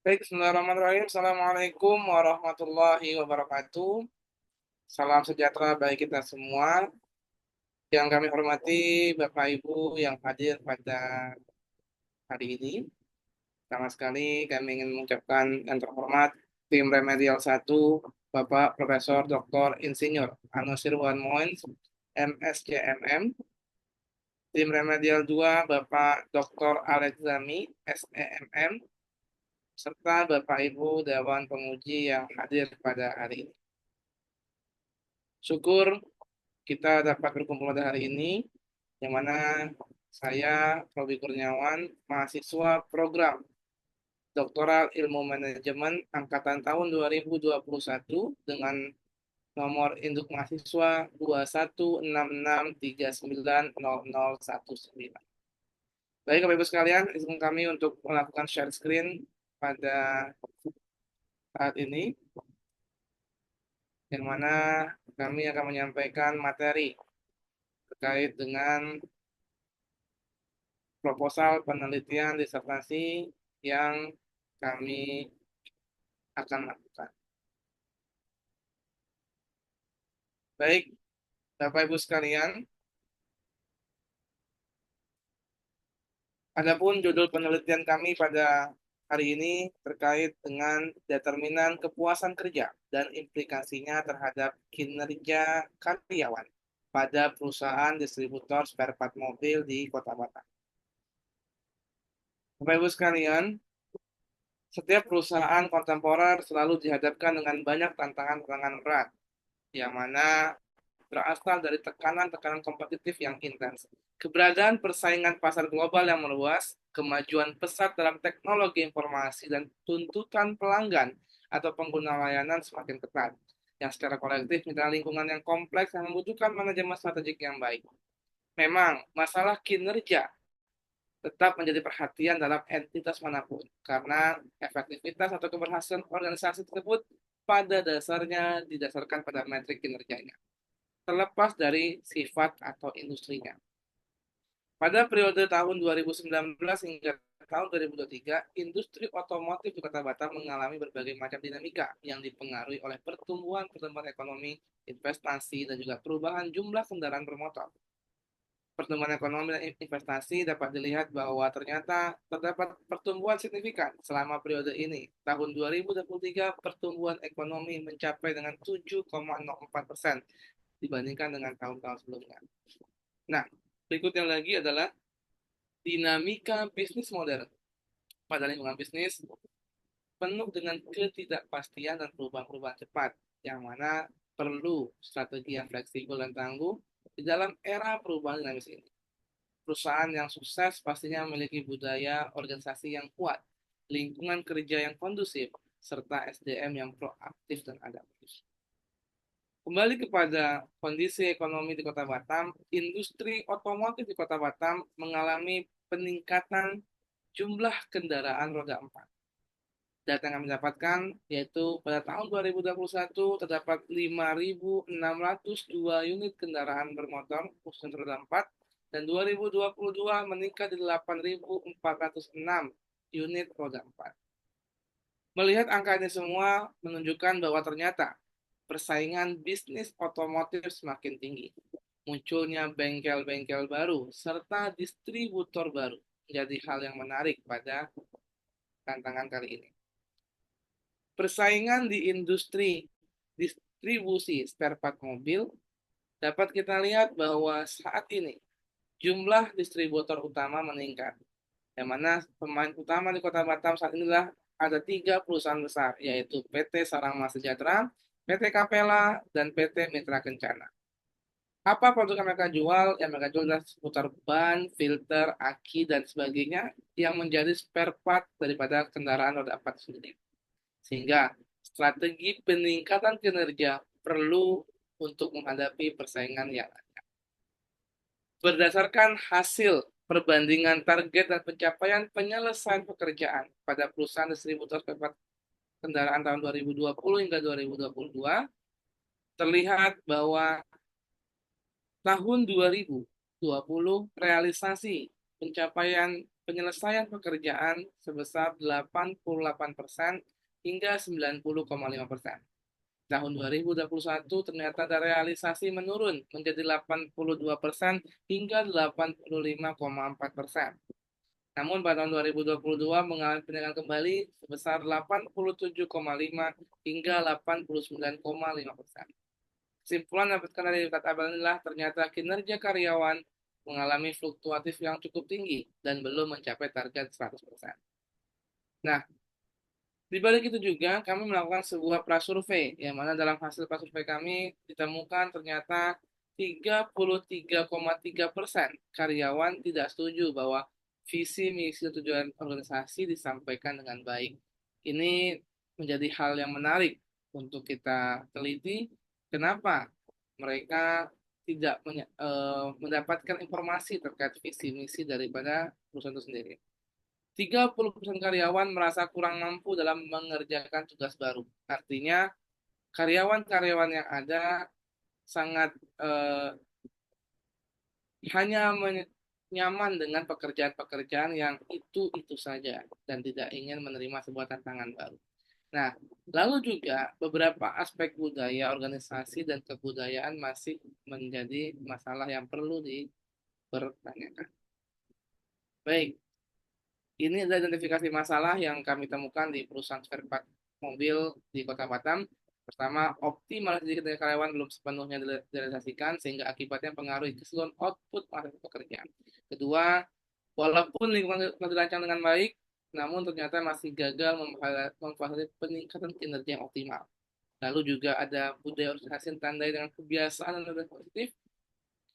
Baik, bismillahirrahmanirrahim. Assalamualaikum warahmatullahi wabarakatuh. Salam sejahtera bagi kita semua. Yang kami hormati Bapak Ibu yang hadir pada hari ini. Pertama sekali kami ingin mengucapkan yang terhormat tim Remedial 1, Bapak Profesor Dr. Insinyur Anusir Wan Moins, MSCMM. Tim Remedial 2, Bapak Dr. Alexami, SEMM, serta Bapak Ibu Dewan Penguji yang hadir pada hari ini. Syukur kita dapat berkumpul pada hari ini, yang mana saya, Robi Kurniawan, mahasiswa program Doktoral Ilmu Manajemen Angkatan tahun 2021 dengan nomor induk mahasiswa 21663900019. Baik, Bapak Ibu sekalian, izin kami untuk melakukan share screen pada saat ini, yang mana kami akan menyampaikan materi terkait dengan proposal penelitian disertasi yang kami akan lakukan. Baik, Bapak Ibu sekalian, adapun judul penelitian kami pada hari ini terkait dengan determinan kepuasan kerja dan implikasinya terhadap kinerja karyawan pada perusahaan distributor spare part mobil di Kota Batam. Bapak Ibu sekalian, setiap perusahaan kontemporer selalu dihadapkan dengan banyak tantangan-tantangan berat, yang mana berasal dari tekanan-tekanan kompetitif yang intens. Keberadaan persaingan pasar global yang meluas, kemajuan pesat dalam teknologi informasi, dan tuntutan pelanggan atau pengguna layanan semakin ketat, yang secara kolektif minta lingkungan yang kompleks yang membutuhkan manajemen strategik yang baik. Memang, masalah kinerja tetap menjadi perhatian dalam entitas manapun, karena efektivitas atau keberhasilan organisasi tersebut pada dasarnya didasarkan pada metrik kinerjanya terlepas dari sifat atau industrinya. Pada periode tahun 2019 hingga tahun 2023, industri otomotif di Kota Batam mengalami berbagai macam dinamika yang dipengaruhi oleh pertumbuhan ekonomi, investasi, dan juga perubahan jumlah kendaraan bermotor. Pertumbuhan ekonomi dan investasi dapat dilihat bahwa ternyata terdapat pertumbuhan signifikan selama periode ini. Tahun 2023 pertumbuhan ekonomi mencapai dengan 7,04% dibandingkan dengan tahun-tahun sebelumnya. Nah, berikutnya lagi adalah dinamika bisnis modern. Pada lingkungan bisnis, penuh dengan ketidakpastian dan perubahan-perubahan cepat, yang mana perlu strategi yang fleksibel dan tangguh di dalam era perubahan dinamis ini. Perusahaan yang sukses pastinya memiliki budaya organisasi yang kuat, lingkungan kerja yang kondusif, serta SDM yang proaktif dan adaptif. Kembali kepada kondisi ekonomi di Kota Batam, industri otomotif di Kota Batam mengalami peningkatan jumlah kendaraan roda 4. Data yang kami dapatkan yaitu pada tahun 2021 terdapat 5.602 unit kendaraan bermotor khusus roda 4 dan 2022 meningkat di 8.406 unit roda 4. Melihat angka ini semua menunjukkan bahwa ternyata persaingan bisnis otomotif semakin tinggi. Munculnya bengkel-bengkel baru serta distributor baru menjadi hal yang menarik pada tantangan kali ini. Persaingan di industri distribusi spare part mobil dapat kita lihat bahwa saat ini jumlah distributor utama meningkat. Yang mana pemain utama di Kota Batam saat inilah ada 3 perusahaan besar, yaitu PT Sarang Mas Sejahtera, PT Kapela, dan PT Mitra Kencana. Apa produk yang mereka jual? Yang mereka jual adalah seputar ban, filter, aki, dan sebagainya yang menjadi spare part daripada kendaraan roda 4 sendiri. Sehingga strategi peningkatan kinerja perlu untuk menghadapi persaingan yang ada. Berdasarkan hasil perbandingan target dan pencapaian penyelesaian pekerjaan pada perusahaan distributor kendaraan tahun 2020 hingga 2022, terlihat bahwa tahun 2020 realisasi pencapaian penyelesaian pekerjaan sebesar 88% hingga 90,5%. Tahun 2021 ternyata ada realisasi menurun menjadi 82% hingga 85,4%. Namun pada tahun 2022 mengalami peningkatan kembali sebesar 87,5 hingga 89,5%. Kesimpulan yang dapatkan dari tabel inilah ternyata kinerja karyawan mengalami fluktuatif yang cukup tinggi dan belum mencapai target 100%. Nah, di balik itu juga kami melakukan sebuah prasurvei, yang mana dalam hasil prasurvei kami ditemukan ternyata 33,3% karyawan tidak setuju bahwa visi, misi, dan tujuan organisasi disampaikan dengan baik. Ini menjadi hal yang menarik untuk kita teliti. Kenapa mereka tidak mendapatkan informasi terkait visi, misi daripada perusahaan itu sendiri. 30% karyawan merasa kurang mampu dalam mengerjakan tugas baru. Artinya, karyawan-karyawan yang ada sangat hanya nyaman dengan pekerjaan-pekerjaan yang itu saja dan tidak ingin menerima sebuah tantangan baru. Nah, lalu juga beberapa aspek budaya, organisasi, dan kebudayaan masih menjadi masalah yang perlu dipertanyakan. Baik, ini adalah identifikasi masalah yang kami temukan di perusahaan spare part mobil di Kota Batam. Pertama, optimalisasi dari karyawan belum sepenuhnya direalisasikan sehingga akibatnya pengaruhi keseluruhan output masa pekerjaan. Kedua, walaupun lingkungan telah dirancang dengan baik, namun ternyata masih gagal memfasilitasi peningkatan kinerja yang optimal. Lalu juga ada budaya organisasi yang tandai dengan kebiasaan dan nilai positif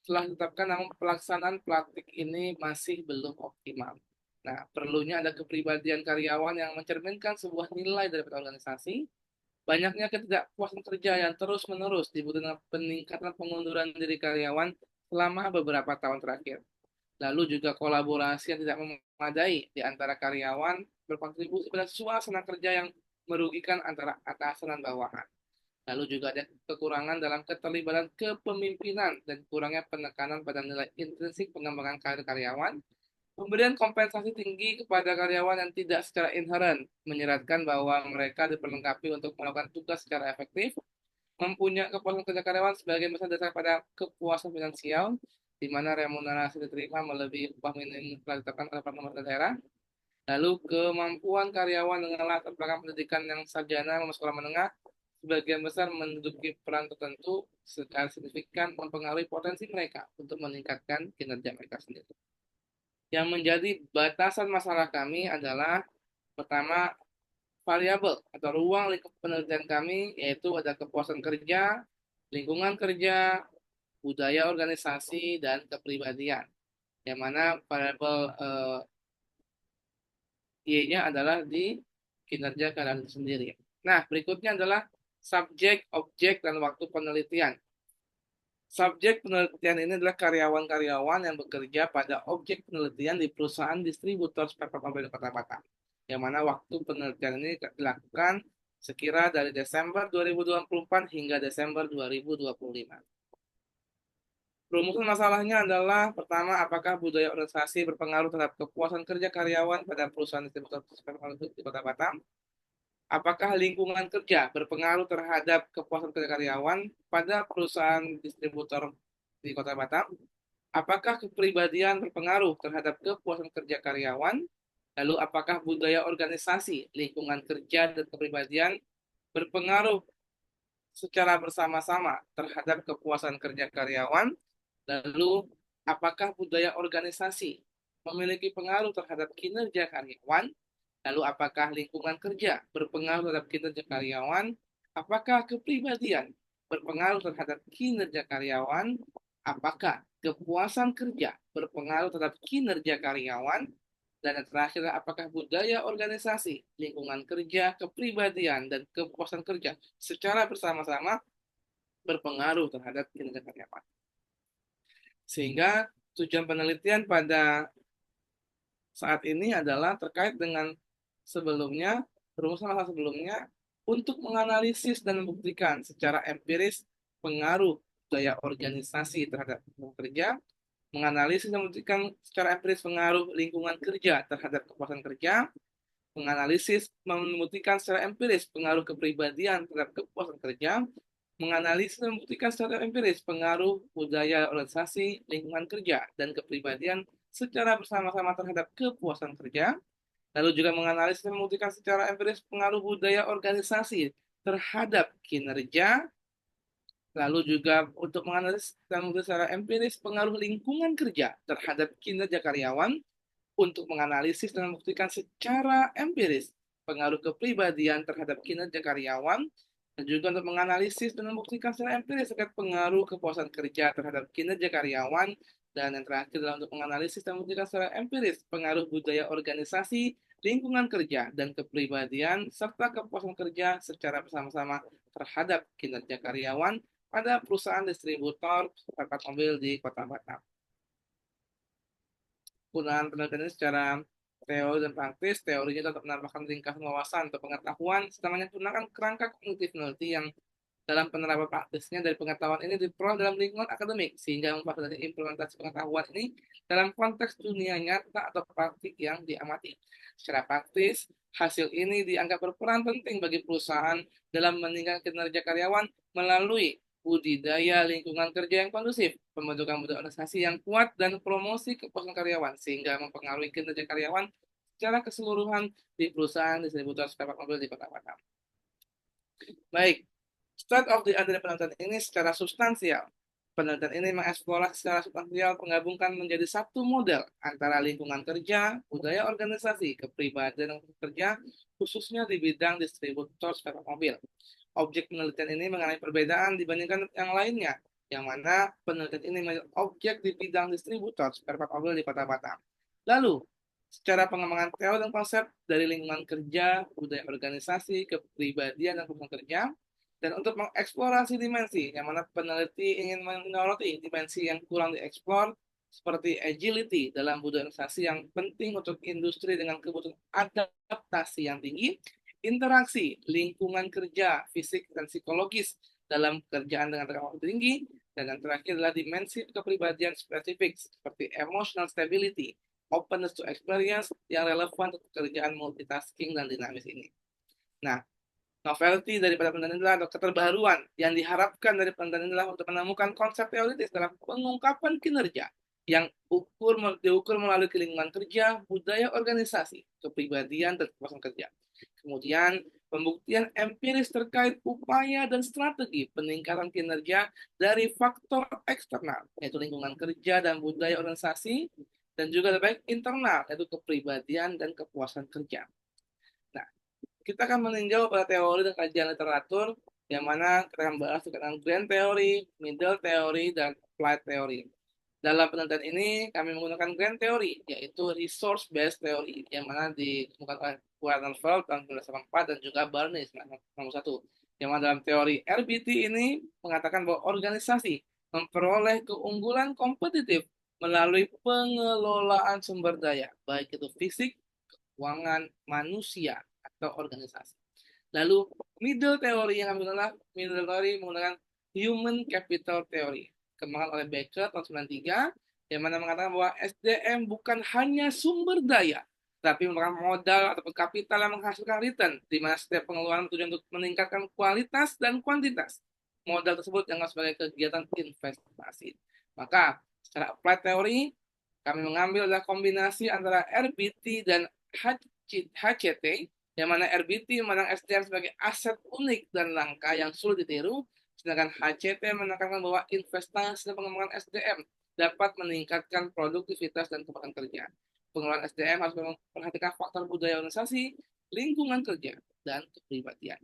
telah ditetapkan, namun pelaksanaan praktik ini masih belum optimal. Nah, perlunya ada kepribadian karyawan yang mencerminkan sebuah nilai dari organisasi. Banyaknya ketidakpuasan kerja yang terus-menerus dibutuhkan peningkatan pengunduran diri karyawan selama beberapa tahun terakhir. Lalu juga kolaborasi yang tidak memadai di antara karyawan berkontribusi pada suasana kerja yang merugikan antara atasan dan bawahan. Lalu juga ada kekurangan dalam keterlibatan kepemimpinan dan kurangnya penekanan pada nilai intrinsik pengembangan karir karyawan. Pemberian kompensasi tinggi kepada karyawan yang tidak secara inheren menyeratkan bahwa mereka diperlengkapi untuk melakukan tugas secara efektif, mempunyai kepuasan kerja karyawan sebagai besar dasar pada kepuasan finansial, di mana remunerasi diterima melebihi upah minimum telah ditetapkan oleh pemerintah daerah. Lalu kemampuan karyawan dengan latar belakang pendidikan yang sarjana maupun sekolah menengah sebagian besar menduduki peran tertentu secara signifikan mempengaruhi potensi mereka untuk meningkatkan kinerja mereka sendiri. Yang menjadi batasan masalah kami adalah pertama, variabel atau ruang lingkup penelitian kami, yaitu ada kepuasan kerja, lingkungan kerja, budaya organisasi, dan kepribadian. Yang mana variabel Y-nya adalah di kinerja karyawan itu sendiri. Nah, berikutnya adalah subjek, objek, dan waktu penelitian. Subjek penelitian ini adalah karyawan-karyawan yang bekerja pada objek penelitian di perusahaan distributor spare part mobil di Kota Batam. Yang mana waktu penelitian ini dilakukan sekira dari Desember 2024 hingga Desember 2025. Rumusan masalahnya adalah pertama, apakah budaya organisasi berpengaruh terhadap kepuasan kerja karyawan pada perusahaan distributor spare part mobil di Kota Batam? Apakah lingkungan kerja berpengaruh terhadap kepuasan kerja karyawan pada perusahaan distributor di Kota Batam? Apakah kepribadian berpengaruh terhadap kepuasan kerja karyawan? Lalu apakah budaya organisasi, lingkungan kerja, dan kepribadian berpengaruh secara bersama-sama terhadap kepuasan kerja karyawan? Lalu apakah budaya organisasi memiliki pengaruh terhadap kinerja karyawan? Lalu apakah lingkungan kerja berpengaruh terhadap kinerja karyawan? Apakah kepribadian berpengaruh terhadap kinerja karyawan? Apakah kepuasan kerja berpengaruh terhadap kinerja karyawan? Dan yang terakhir, apakah budaya organisasi, lingkungan kerja, kepribadian, dan kepuasan kerja secara bersama-sama berpengaruh terhadap kinerja karyawan? Sehingga tujuan penelitian pada saat ini adalah terkait dengan sebelumnya, rumusan masalah sebelumnya, untuk menganalisis dan membuktikan secara empiris pengaruh budaya organisasi terhadap pekerja, menganalisis dan membuktikan secara empiris pengaruh lingkungan kerja terhadap kepuasan kerja, menganalisis membuktikan secara empiris pengaruh kepribadian terhadap kepuasan kerja, menganalisis dan membuktikan secara empiris pengaruh budaya organisasi, lingkungan kerja, dan kepribadian secara bersama-sama terhadap kepuasan kerja, lalu juga menganalisis dan membuktikan secara empiris pengaruh budaya organisasi terhadap kinerja, lalu juga untuk menganalisis dan membuktikan secara empiris pengaruh lingkungan kerja terhadap kinerja karyawan, untuk menganalisis dan membuktikan secara empiris pengaruh kepribadian terhadap kinerja karyawan, dan juga untuk menganalisis dan membuktikan secara empiris terkait pengaruh kepuasan kerja terhadap kinerja karyawan, dan yang terakhir adalah untuk menganalisis dan membuktikan secara empiris pengaruh budaya organisasi, lingkungan kerja, dan kepribadian, serta kepuasan kerja secara bersama-sama terhadap kinerja karyawan pada perusahaan distributor spare mobil di Kota Batam. Penggunaan penelitian ini secara teori dan praktis. Teorinya untuk menambahkan ringkasan wawasan atau pengetahuan, sedangkan menggunakan kerangka kognitif peneliti yang dalam penerapan praktisnya dari pengetahuan ini diperoleh dalam lingkungan akademik, sehingga memfasilitasi implementasi pengetahuan ini dalam konteks dunia nyata atau praktik yang diamati. Secara praktis, hasil ini dianggap berperan penting bagi perusahaan dalam meningkatkan kinerja karyawan melalui budidaya lingkungan kerja yang kondusif, pembentukan budaya organisasi yang kuat, dan promosi kepuasan karyawan, sehingga mempengaruhi kinerja karyawan secara keseluruhan di perusahaan distributor spare part mobil di Kota Batam. Baik, state of the art dari penelitian ini secara substansial. Penelitian ini mengeksplorasi secara substansial menggabungkan menjadi satu model antara lingkungan kerja, budaya organisasi, kepribadian kerja, khususnya di bidang distributor spare part mobil. Objek penelitian ini mengenai perbedaan dibandingkan yang lainnya, yang mana penelitian ini menjadi objek di bidang distributor spare part mobil di Kota Batam. Lalu, secara pengembangan teori dan konsep dari lingkungan kerja, budaya organisasi, kepribadian, dan hubungan kerja, dan untuk mengeksplorasi dimensi, yang mana peneliti ingin menyoroti dimensi yang kurang dieksplor, seperti agility dalam budaya organisasi yang penting untuk industri dengan kebutuhan adaptasi yang tinggi, interaksi lingkungan kerja, fisik, dan psikologis dalam pekerjaan dengan tekanan waktu tinggi, dan yang terakhir adalah dimensi kepribadian spesifik seperti emotional stability, openness to experience yang relevan untuk pekerjaan multitasking dan dinamis ini. Nah, novelty daripada penelitian adalah atau keterbaruan yang diharapkan dari penelitian adalah untuk menemukan konsep teoritis dalam pengungkapan kinerja yang diukur melalui lingkungan kerja, budaya organisasi, kepribadian, dan kepuasan kerja. Kemudian, pembuktian empiris terkait upaya dan strategi peningkatan kinerja dari faktor eksternal, yaitu lingkungan kerja dan budaya organisasi, dan juga baik internal, yaitu kepribadian dan kepuasan kerja. Nah, kita akan meninjau pada teori dan kajian literatur, yang mana kita akan bahas tentang grand theory, middle theory, dan applied theory. Dalam penelitian ini, kami menggunakan grand theory, yaitu resource based theory, yang mana ditemukan oleh Warnefeld tahun 1984 dan juga Barnes nomor 1. Yang mana dalam teori RBT ini mengatakan bahwa organisasi memperoleh keunggulan kompetitif melalui pengelolaan sumber daya, baik itu fisik, keuangan, manusia, atau organisasi. Lalu, middle theory yang kami gunakan, middle theory menggunakan human capital theory, kembangkan oleh Becker tahun 93, yang mana mengatakan bahwa SDM bukan hanya sumber daya, tapi merupakan modal ataupun kapital yang menghasilkan return, di mana setiap pengeluaran bertujuan untuk meningkatkan kualitas dan kuantitas. Modal tersebut dianggap sebagai kegiatan investasi. Maka, secara applied theory, kami mengambil adalah kombinasi antara RBT dan HCT, yang mana RBT memandang SDM sebagai aset unik dan langka yang sulit ditiru, sedangkan HCT menekankan bahwa investasi dan pengembangan SDM dapat meningkatkan produktivitas dan kecepatan kerja. Pengelolaan SDM harus memperhatikan faktor budaya organisasi, lingkungan kerja, dan kepribadian.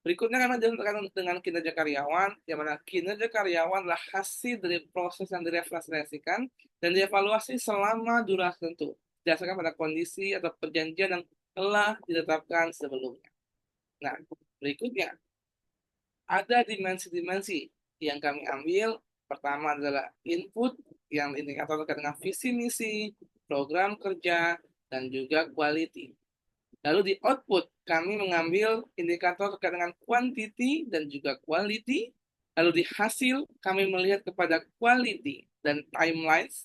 Berikutnya kami terkait dengan kinerja karyawan, yang mana kinerja karyawan adalah hasil dari proses yang direfleksikan dan dievaluasi selama durasi tertentu, berdasarkan pada kondisi atau perjanjian yang telah ditetapkan sebelumnya. Nah, berikutnya ada dimensi-dimensi yang kami ambil. Pertama adalah input, yang indikator terkait dengan visi misi, program kerja, dan juga quality. Lalu di output, kami mengambil indikator terkait dengan quantity dan juga quality. Lalu di hasil, kami melihat kepada quality dan timelines.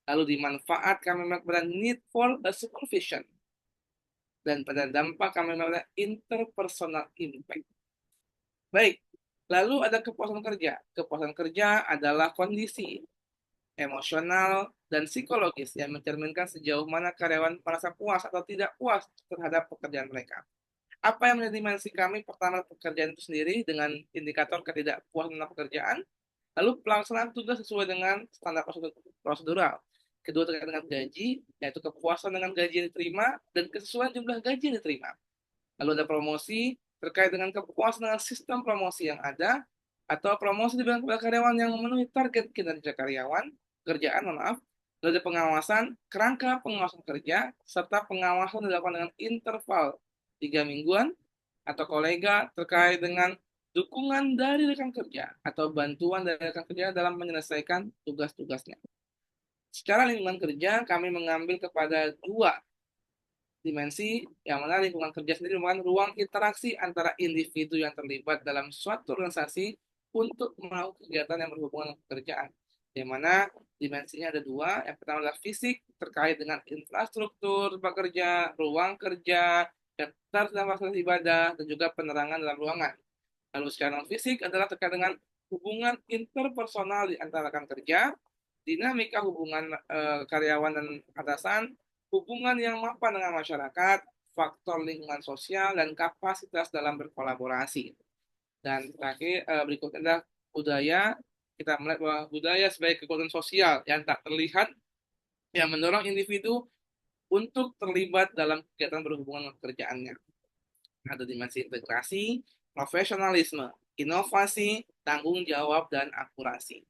Lalu di manfaat kami melihat pada need for a supervision. Dan pada dampak kami melihat interpersonal impact. Baik, lalu ada kepuasan kerja. Kepuasan kerja adalah kondisi emosional dan psikologis yang mencerminkan sejauh mana karyawan merasa puas atau tidak puas terhadap pekerjaan mereka. Apa yang menjadi dimensi kami? Pertama, pekerjaan itu sendiri dengan indikator ketidakpuasan dalam pekerjaan. Lalu pelaksanaan tugas sesuai dengan standar prosedural. Kedua, terkait dengan gaji, yaitu kepuasan dengan gaji yang diterima dan kesesuaian jumlah gaji yang diterima. Lalu ada promosi, terkait dengan kepuasan dengan sistem promosi yang ada, atau promosi diberikan kepada karyawan yang memenuhi target kinerja kerjaan, maaf. Lalu ada pengawasan, kerangka pengawasan kerja, serta pengawasan dilakukan dengan interval 3 mingguan, atau kolega terkait dengan dukungan dari rekan kerja atau bantuan dari rekan kerja dalam menyelesaikan tugas-tugasnya. Secara lingkungan kerja, kami mengambil kepada dua dimensi, yang mana lingkungan kerja sendiri merupakan ruang interaksi antara individu yang terlibat dalam suatu organisasi untuk melakukan kegiatan yang berhubungan dengan pekerjaan. Yang mana dimensinya ada dua. Yang pertama adalah fisik, terkait dengan infrastruktur pekerja, ruang kerja, daftar dan fasilitas ibadah, dan juga penerangan dalam ruangan. Lalu secara non fisik adalah terkait dengan hubungan interpersonal di antara rekan kerja, dinamika hubungan karyawan dan atasan, hubungan yang mapan dengan masyarakat, faktor lingkungan sosial, dan kapasitas dalam berkolaborasi. Dan terakhir, berikutnya adalah budaya. Kita melihat bahwa budaya sebagai kekuatan sosial yang tak terlihat, yang mendorong individu untuk terlibat dalam kegiatan berhubungan dengan pekerjaannya. Ada dimensi integrasi, profesionalisme, inovasi, tanggung jawab, dan akurasi.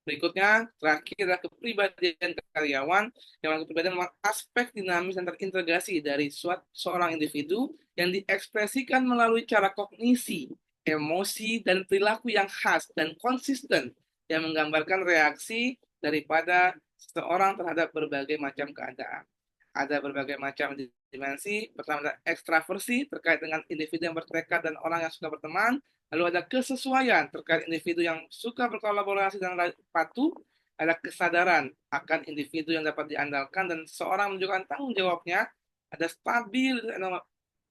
Berikutnya, terakhir adalah kepribadian karyawan, yang mana kepribadian adalah aspek dinamis dan terintegrasi dari seorang individu yang diekspresikan melalui cara kognisi, emosi, dan perilaku yang khas dan konsisten yang menggambarkan reaksi daripada seseorang terhadap berbagai macam keadaan. Ada berbagai macam dimensi. Pertama adalah ekstraversi terkait dengan individu yang bertekad dan orang yang suka berteman. Lalu ada kesesuaian terkait individu yang suka berkolaborasi dan patuh. Ada kesadaran akan individu yang dapat diandalkan dan seorang menunjukkan tanggung jawabnya. Ada stabil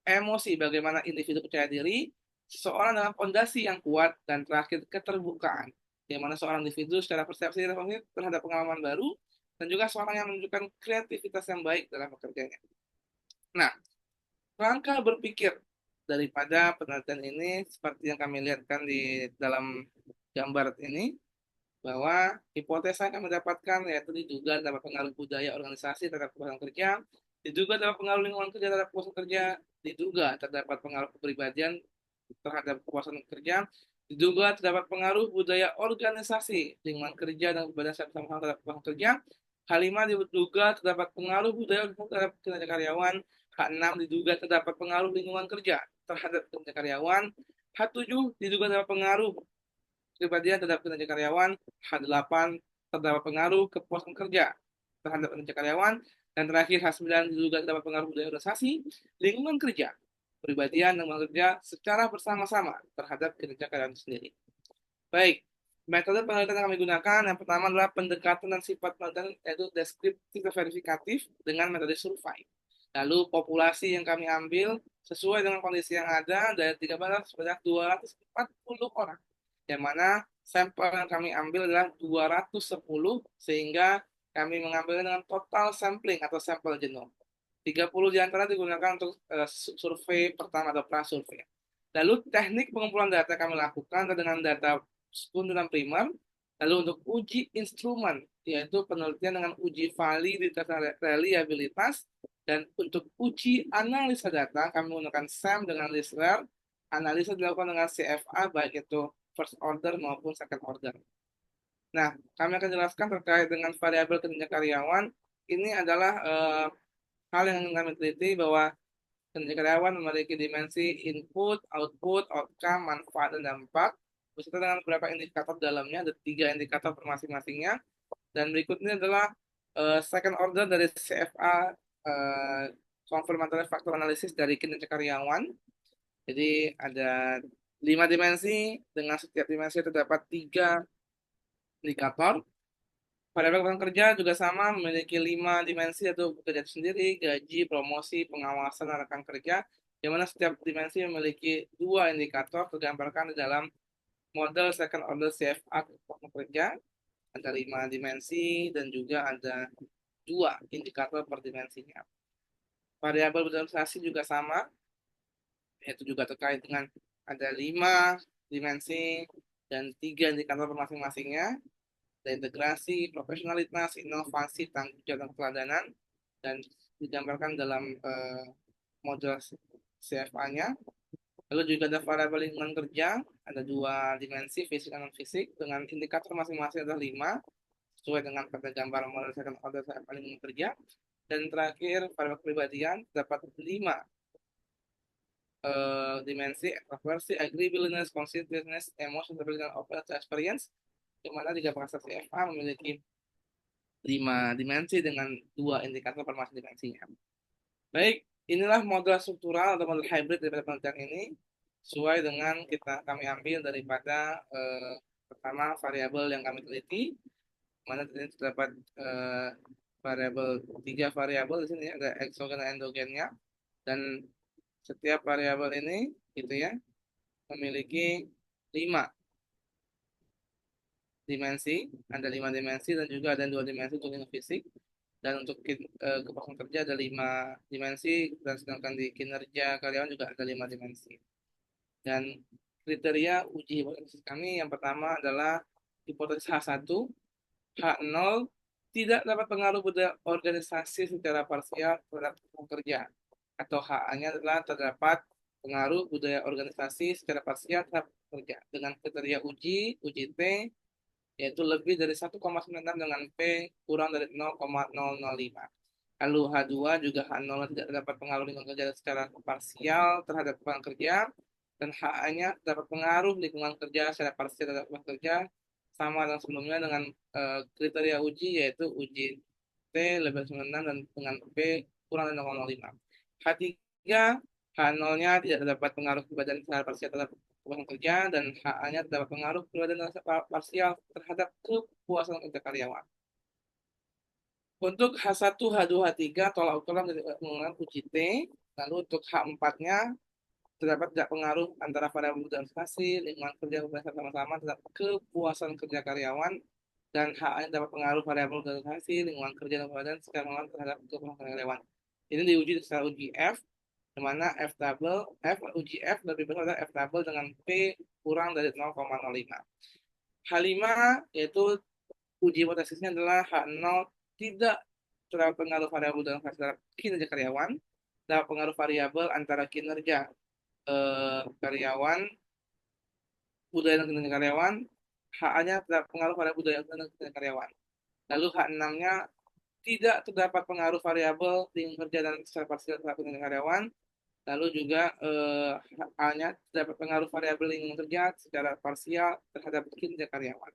emosi bagaimana individu percaya diri. Seorang dalam fondasi yang kuat dan terakhir keterbukaan. Di mana seorang individu secara persepsi terhadap pengalaman baru dan juga seorang yang menunjukkan kreativitas yang baik dalam pekerjaannya. Nah, rangka berpikir daripada penelitian ini seperti yang kami lihatkan di dalam gambar ini, bahwa hipotesa yang kami dapatkan yaitu diduga dapat pengaruh budaya organisasi terhadap kepuasan kerja, diduga dapat pengaruh lingkungan kerja terhadap kepuasan kerja, diduga terdapat pengaruh kepribadian terhadap kepuasan kerja, diduga terdapat pengaruh budaya organisasi, lingkungan kerja, dan kebebasan sama-sama terhadap kepuasan kerja. H5 diduga terdapat pengaruh budaya terhadap kinerja karyawan. H6 diduga terdapat pengaruh lingkungan kerja terhadap kinerja karyawan. H7 diduga terdapat pengaruh kepribadian terhadap kinerja karyawan. H8 terdapat pengaruh kepuasan kerja terhadap kinerja karyawan. Dan terakhir H9 diduga terdapat pengaruh budaya organisasi, lingkungan kerja, kepribadian, dan lingkungan kerja secara bersama-sama terhadap kinerja karyawan sendiri. Baik, metode penelitian yang kami gunakan yang pertama adalah pendekatan dan sifat penelitian yaitu deskriptif dan verifikatif dengan metode survei. Lalu populasi yang kami ambil sesuai dengan kondisi yang ada dari 13 sebanyak 240 orang. Yang mana sampel yang kami ambil adalah 210 sehingga kami mengambil dengan total sampling atau sampel genom. 30 diantara digunakan untuk survei pertama atau prasurvei. Lalu teknik pengumpulan data kami lakukan dengan data sekunder dan primer. Lalu untuk uji instrumen, yaitu penelitian dengan uji validitas dan reliabilitas. Dan untuk uji analisa data, kami menggunakan SAM dengan list rare. Analisa dilakukan dengan CFA, baik itu first order maupun second order. Nah, kami akan jelaskan terkait dengan variabel kinerja karyawan. Ini adalah hal yang kami teliti bahwa kinerja karyawan memiliki dimensi input, output, outcome, manfaat, dan dampak. Beserta dengan beberapa indikator dalamnya, ada 3 indikator per masing-masingnya. Dan berikutnya adalah second order dari CFA, confirmatory factor analysis dari kinerja karyawan. Jadi ada 5 dimensi, dengan setiap dimensi terdapat 3 indikator. Variabel kepuasan kerja juga sama, memiliki 5 dimensi, yaitu bekerja itu sendiri, gaji, promosi, pengawasan dan rekan kerja, di mana setiap dimensi memiliki 2 indikator tergambarkan di dalam model second order CFA kepuasan kerja. Ada 5 dimensi dan juga ada 2 indikator per dimensinya. Variabel berdasarkan juga sama, yaitu juga terkait dengan ada 5 dimensi dan 3 indikator per masing-masingnya. Ada integrasi, profesionalitas, inovasi, tanggung jawab, dan keteladanan, dan digambarkan dalam model CFA-nya. Lalu juga ada variabel lingkungan kerja, ada 2 dimensi, fisik dan non-fisik, dengan indikator masing-masing adalah 5, sesuai dengan pada gambar model second order CFA lingkungan kerja. Dan terakhir, variabel kepribadian, dapat 5 dimensi, extraversi, agreeableness, conscientiousness, emotion, stability, dan operational experience, di mana 3 bahasa CFA memiliki 5 dimensi dengan 2 indikator per masing dimensinya. Baik, inilah model struktural atau model hybrid daripada penelitian ini, sesuai dengan kami ambil daripada pertama variabel yang kami teliti, mana ini terdapat variabel 3 variabel di sini, ada eksogen dan endogennya, dan setiap variabel ini gitu ya memiliki 5 dimensi, ada 5 dimensi dan juga ada 2 dimensi untuk fisik. Dan untuk kepuasan kerja ada 5 dimensi, dan sedangkan di kinerja karyawan juga ada 5 dimensi. Dan kriteria uji hipotesis kami yang pertama adalah hipotesis H1, H0 tidak dapat pengaruh budaya organisasi secara parsial terhadap kepuasan kerja, atau HA-nya adalah terdapat pengaruh budaya organisasi secara parsial terhadap kerja dengan kriteria uji T, yaitu lebih dari 1,96 dengan P kurang dari 0,005. Lalu H2 juga H0 tidak dapat pengaruh lingkungan kerja secara parsial terhadap lingkungan kerja, dan HA-nya dapat pengaruh lingkungan kerja secara parsial terhadap lingkungan kerja, sama dengan sebelumnya dengan kriteria uji, yaitu uji T lebih dari 96 dan dengan P kurang dari 0,05. H3, H0-nya tidak dapat pengaruh keberadaan secara parsial terhadap kepuasan kerja, dan HA-nya dapat pengaruh keberadaan parsial terhadap kepuasan kerja karyawan. Untuk H1, H2, H3 tolak ukurlah menggunakan uji T. Lalu untuk H4-nya terdapat tidak pengaruh antara variabel organisasi, lingkungan kerja sama-sama terhadap kepuasan kerja karyawan, dan HA-nya dapat pengaruh variabel organisasi, lingkungan kerja dan kemudian secara terhadap kepuasan kerja karyawan. Ini diuji secara uji F, di mana uji F lebih besar dari F double dengan P kurang dari 0,05. H5 yaitu uji hipotesisnya adalah H0 tidak terdapat pengaruh variabel dalam kinerja karyawan, dapat pengaruh variabel antara kinerja karyawan, budaya dan kinerja karyawan, HA-nya terdapat pengaruh variabel budaya dan kinerja karyawan. Lalu H6-nya tidak terdapat pengaruh variabel lingkungan kerja dan secara parsial terhadap kinerja karyawan. Lalu juga A-nya terdapat pengaruh variabel lingkungan kerja secara parsial terhadap kinerja karyawan.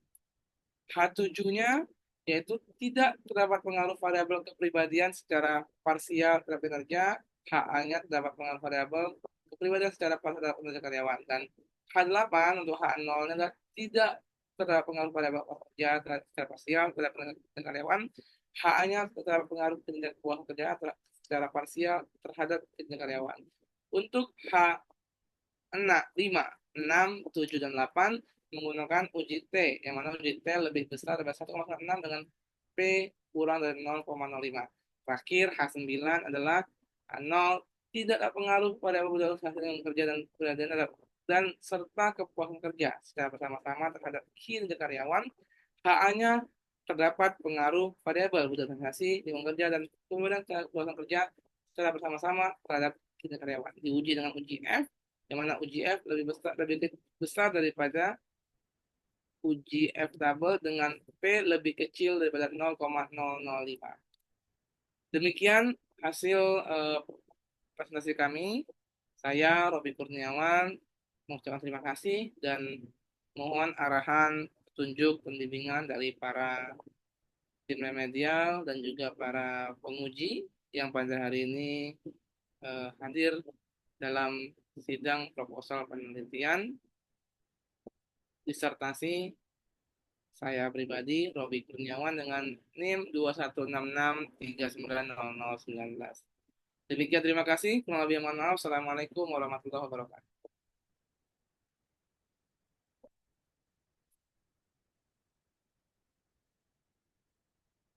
H7-nya yaitu tidak terdapat pengaruh variabel kepribadian secara parsial terhadap kinerja. HA-nya terdapat pengaruh variabel kepribadian secara parsial terhadap kinerja karyawan. Dan H8 untuk H0-nya tidak terdapat pengaruh variabel kerja secara parsial terhadap kinerja karyawan. HA-nya terdapat pengaruh kinerja kepuasan kerja secara parsial terhadap kinerja karyawan. Untuk H6, 5, 6, 7, dan 8 menggunakan uji T, yang mana uji T lebih besar dari 1,6 dengan P kurang dari 0,05. Terakhir, H9 adalah H0 tidak ada pengaruh pada budaya hasil kerja dan keberadaan dan serta kepuasan kerja secara bersama-sama terhadap kinerja karyawan. HA-nya terdapat pengaruh variabel budaya organisasi, lingkungan kerja, dan kemudian kepuasan kerja secara bersama-sama terhadap kinerja karyawan. Diuji dengan uji F, yang mana uji F lebih besar daripada uji F double dengan P lebih kecil daripada 0,005. Demikian hasil presentasi kami. Saya Robi Kurniawan mengucapkan terima kasih dan mohon arahan, petunjuk, pembimbingan dari para tim remedial dan juga para penguji yang pada hari ini hadir dalam sidang proposal penelitian disertasi Saya pribadi, Robi Kurniawan dengan NIM 2166390019. Demikian terima kasih. Kurang lebih mohon maaf. Assalamualaikum warahmatullahi wabarakatuh.